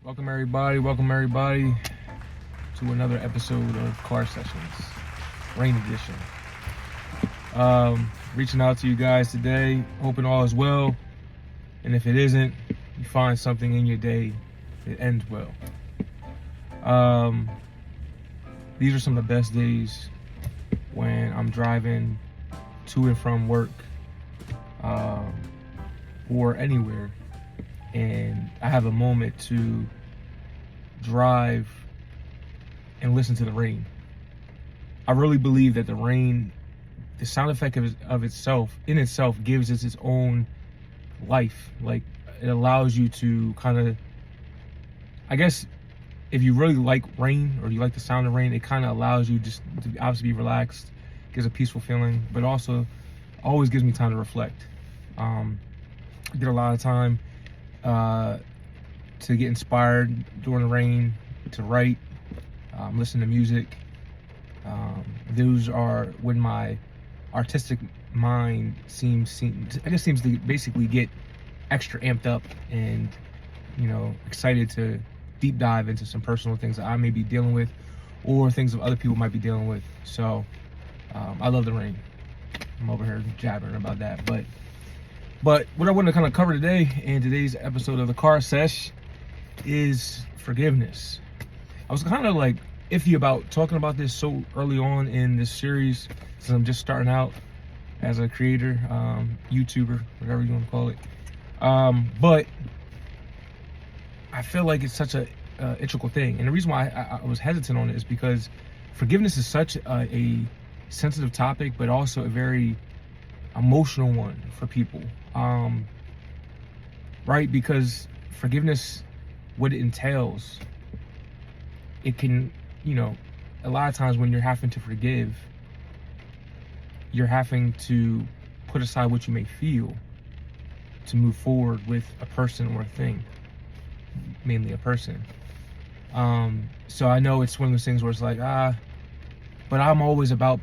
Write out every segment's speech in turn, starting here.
Welcome everybody to another episode of Car Sessions, Rain Edition. Reaching out to you guys today, hoping all is well, and if it isn't, you find something in your day that ends well. These are some of the best days when I'm driving to and from work, or anywhere, and I have a moment to drive and listen to the rain. I really believe that the rain, the sound effect of itself, in itself, gives it its own life. Like, it allows you to kind of, I guess, if you really like rain or you like the sound of rain, it kind of allows you just to obviously be relaxed, gives a peaceful feeling, but also always gives me time to reflect. I get a lot of time to get inspired during the rain, to write, listen to music. Those are when my artistic mind seems to basically get extra amped up and, excited to deep dive into some personal things that I may be dealing with or things that other people might be dealing with. So I love the rain. I'm over here jabbering about that, but what I want to kind of cover today in today's episode of the Car Sesh is forgiveness. I was kind of like iffy about talking about this so early on in this series, since I'm just starting out as a creator, YouTuber, whatever you want to call it. But I feel like it's such a integral thing, and the reason why I was hesitant on it is because forgiveness is such a sensitive topic, but also a very emotional one for people, right? Because forgiveness, what it entails, it can, a lot of times when you're having to forgive, you're having to put aside what you may feel to move forward with a person or a thing, mainly a person. So I know it's one of those things where it's like, but I'm always about,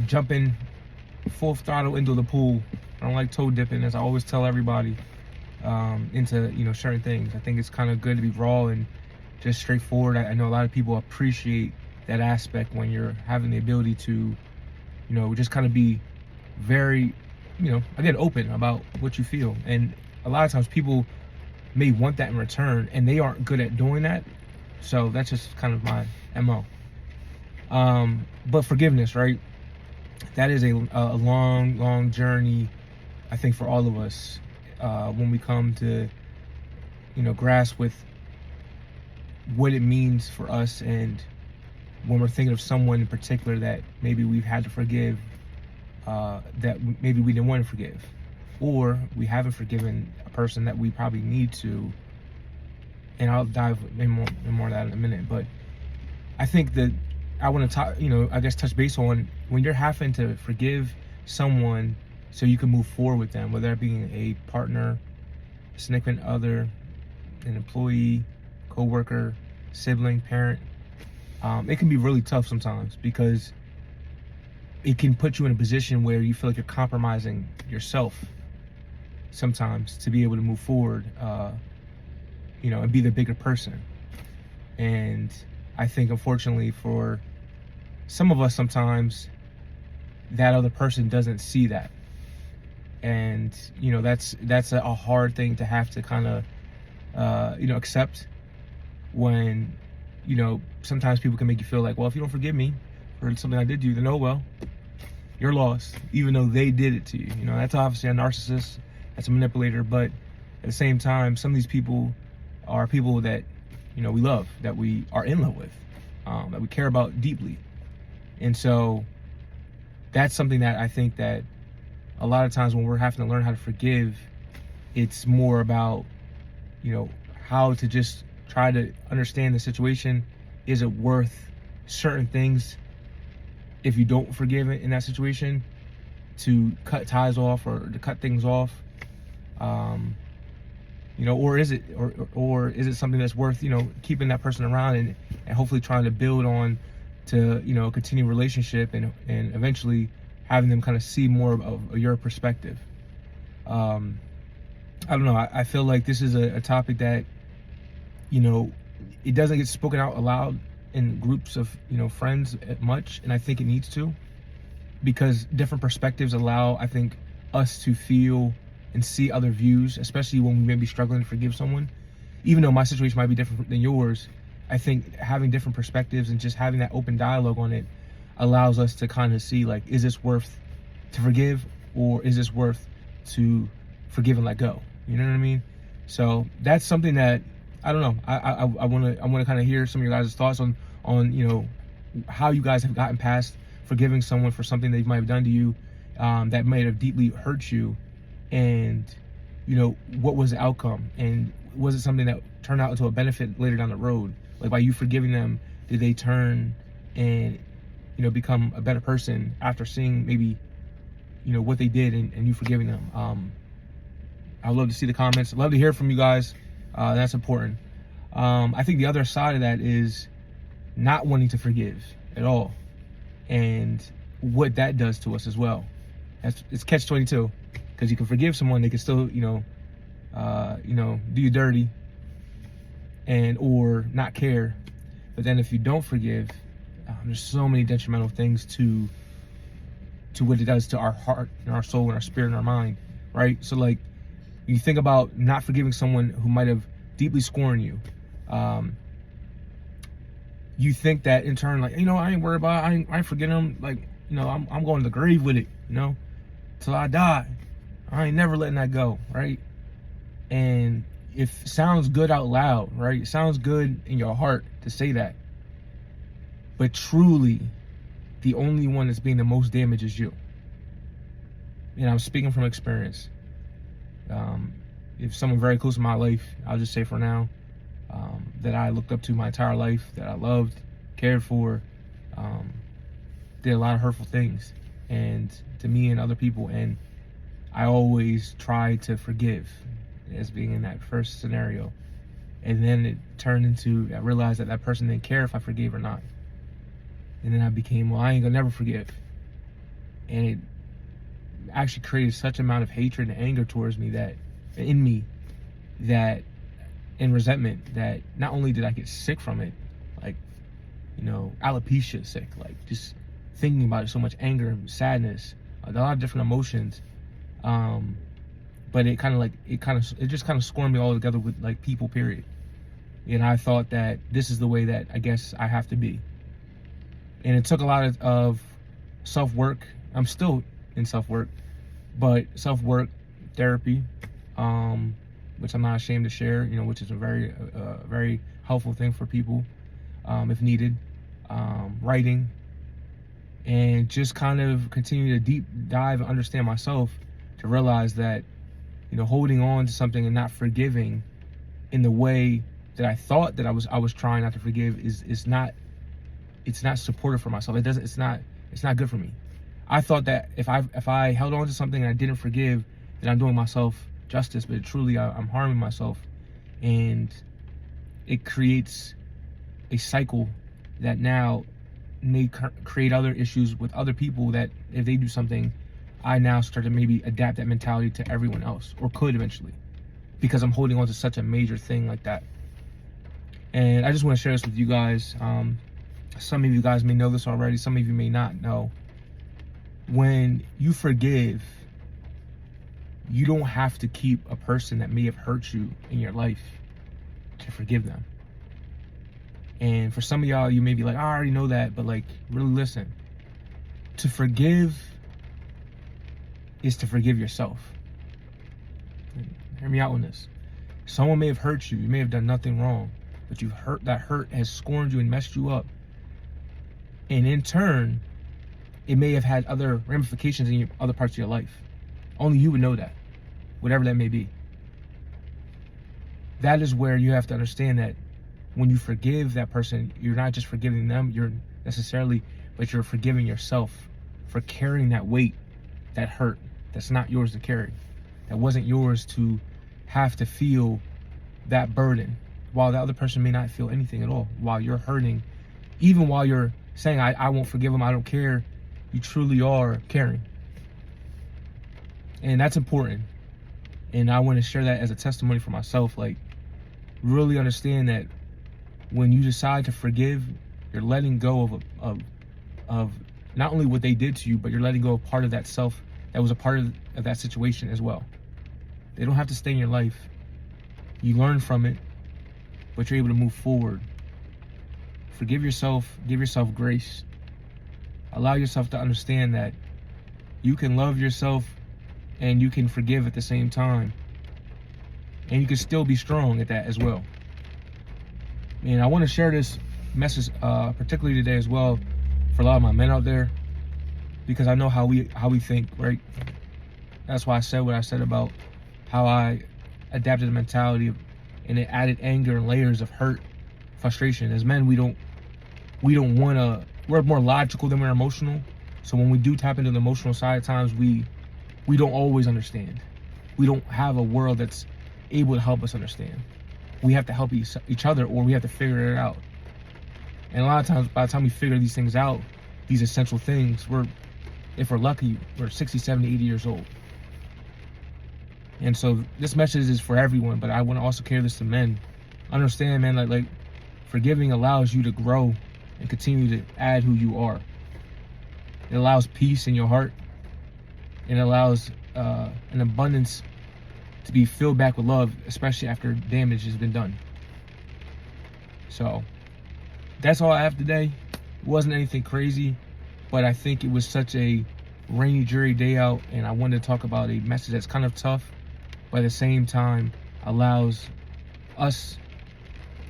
jumping full throttle into the pool. I don't like toe dipping, as I always tell everybody, into, certain things. I think it's kind of good to be raw and just straightforward. I know a lot of people appreciate that aspect when you're having the ability to, just kind of be very, again, open about what you feel. And a lot of times people may want that in return, and they aren't good at doing that. So that's just kind of my MO. But forgiveness, right? That is a long journey, I think, for all of us, when we come to, grasp with what it means for us, and when we're thinking of someone in particular that maybe we've had to forgive, that maybe we didn't want to forgive, or we haven't forgiven a person that we probably need to. And I'll dive in more of that in a minute. But I think that I want to talk, touch base on when you're having to forgive someone so you can move forward with them, whether that being a partner, a significant other, an employee, co-worker, sibling, parent. It can be really tough sometimes, because it can put you in a position where you feel like you're compromising yourself sometimes to be able to move forward, and be the bigger person. And I think, unfortunately, for some of us, sometimes that other person doesn't see that. And, that's a hard thing to have to kind of, accept, when, sometimes people can make you feel like, well, if you don't forgive me for something I did to you, then, oh, well, you're lost, even though they did it to you. That's obviously a narcissist, that's a manipulator, but at the same time, some of these people are people that, we love, that we are in love with, that we care about deeply. And so that's something that I think that a lot of times when we're having to learn how to forgive, it's more about, how to just try to understand the situation. Is it worth certain things, if you don't forgive it in that situation, to cut ties off or to cut things off? Or is it something that's worth, keeping that person around and hopefully trying to build on to, continue relationship and eventually having them kind of see more of your perspective. I don't know. I feel like this is a topic that you know, it doesn't get spoken out aloud in groups of, friends much, and I think it needs to, because different perspectives allow, I think, us to feel and see other views, especially when we may be struggling to forgive someone. Even though my situation might be different than yours, I think having different perspectives and just having that open dialogue on it allows us to kind of see, like, is this worth to forgive, or is this worth to forgive and let go? You know what I mean? So that's something that, I don't know. I want to kind of hear some of your guys' thoughts on how you guys have gotten past forgiving someone for something they might have done to you, that might have deeply hurt you, and what was the outcome, and was it something that turned out into a benefit later down the road? Like, by you forgiving them, did they turn and become a better person after seeing maybe what they did, and you forgiving them? I'd love to see the comments. I'd love to hear from you guys. That's important. I think the other side of that is not wanting to forgive at all, and what that does to us as well. It's catch-22, because you can forgive someone, they can still do you dirty and or not care. But then if you don't forgive, there's so many detrimental things to what it does to our heart and our soul and our spirit and our mind, right? So, like, you think about not forgiving someone who might have deeply scorned you. You think that in turn, like, I ain't worried about it. I ain't forgetting them. Like, I'm going to the grave with it, till I die. I ain't never letting that go, right? And it sounds good out loud, right? It sounds good in your heart to say that. But truly, the only one that's being the most damaged is you. And I'm speaking from experience. If someone very close to my life, I'll just say for now, that I looked up to my entire life, that I loved, cared for, did a lot of hurtful things, and to me and other people, and I always tried to forgive, as being in that first scenario. And then it turned into, I realized that person didn't care if I forgave or not. And then I became, well, I ain't gonna never forgive. And it actually created such amount of hatred and anger towards me, and resentment, that not only did I get sick from it, like, alopecia sick, like just thinking about it, so much anger and sadness, a lot of different emotions. But it just kind of scorned me all together with, like, people, period. And I thought that this is the way that I guess I have to be. And it took a lot of self-work. I'm still in self-work, but self-work, therapy, which I'm not ashamed to share, which is a very helpful thing for people, if needed. Writing, and just kind of continue to deep dive and understand myself, to realize that, holding on to something and not forgiving in the way that I thought that I was trying not to forgive is not, it's not supportive for myself. It's not good for me. I thought that if I held on to something and I didn't forgive, then I'm doing myself justice, but truly I'm harming myself, and it creates a cycle that now may create other issues with other people, that if they do something, I now start to maybe adapt that mentality to everyone else, or could eventually, because I'm holding on to such a major thing like that. And I just want to share this with you guys. Some of you guys may know this already, some of you may not know. When you forgive, you don't have to keep a person that may have hurt you in your life to forgive them. And for some of y'all, you may be like, I already know that, but, like, really listen. To forgive is to forgive yourself. Hear me out on this. Someone may have hurt you. You may have done nothing wrong, but that hurt has scorned you and messed you up. And in turn, it may have had other ramifications in other parts of your life. Only you would know that, whatever that may be. That is where you have to understand that when you forgive that person, you're not just forgiving them, but you're forgiving yourself for carrying that weight, that hurt, that's not yours to carry. That wasn't yours to have to feel that burden, while the other person may not feel anything at all, while you're hurting. Even while you're saying, I won't forgive them, I don't care, you truly are caring. And that's important. And I want to share that as a testimony for myself. Like, really understand that when you decide to forgive, you're letting go of not only what they did to you, but you're letting go of part of that self that was a part of that situation as well. They don't have to stay in your life. You learn from it, but you're able to move forward. Forgive yourself, give yourself grace. Allow yourself to understand that you can love yourself and you can forgive at the same time. And you can still be strong at that as well. And I want to share this message particularly today as well for a lot of my men out there, because I know how we think, right? That's why I said what I said about how I adapted the mentality of, and it added anger and layers of hurt, frustration. As men, we don't want to, we're more logical than we're emotional. So when we do tap into the emotional side, at times we don't always understand. We don't have a world that's able to help us understand. We have to help each other, or we have to figure it out. And a lot of times, by the time we figure these things out, these essential things, if we're lucky, we're 60, 70, 80 years old. And so this message is for everyone, but I want to also carry this to men. Understand, man, like forgiving allows you to grow and continue to add who you are. It allows peace in your heart. And it allows an abundance to be filled back with love, especially after damage has been done. So that's all I have today. It wasn't anything crazy, but I think it was such a rainy, dreary day out, and I wanted to talk about a message that's kind of tough, but at the same time allows us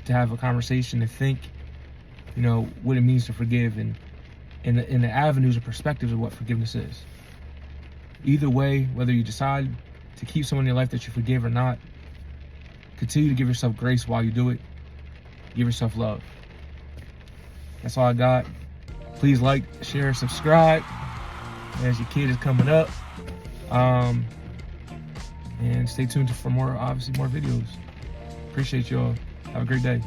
to have a conversation, to think, you know, what it means to forgive, and in the avenues or perspectives of what forgiveness is. Either way, whether you decide to keep someone in your life that you forgive or not, continue to give yourself grace while you do it. Give yourself love. That's all I got. Please like, share, subscribe as your kid is coming up. And stay tuned for more, obviously more videos. Appreciate y'all. Have a great day.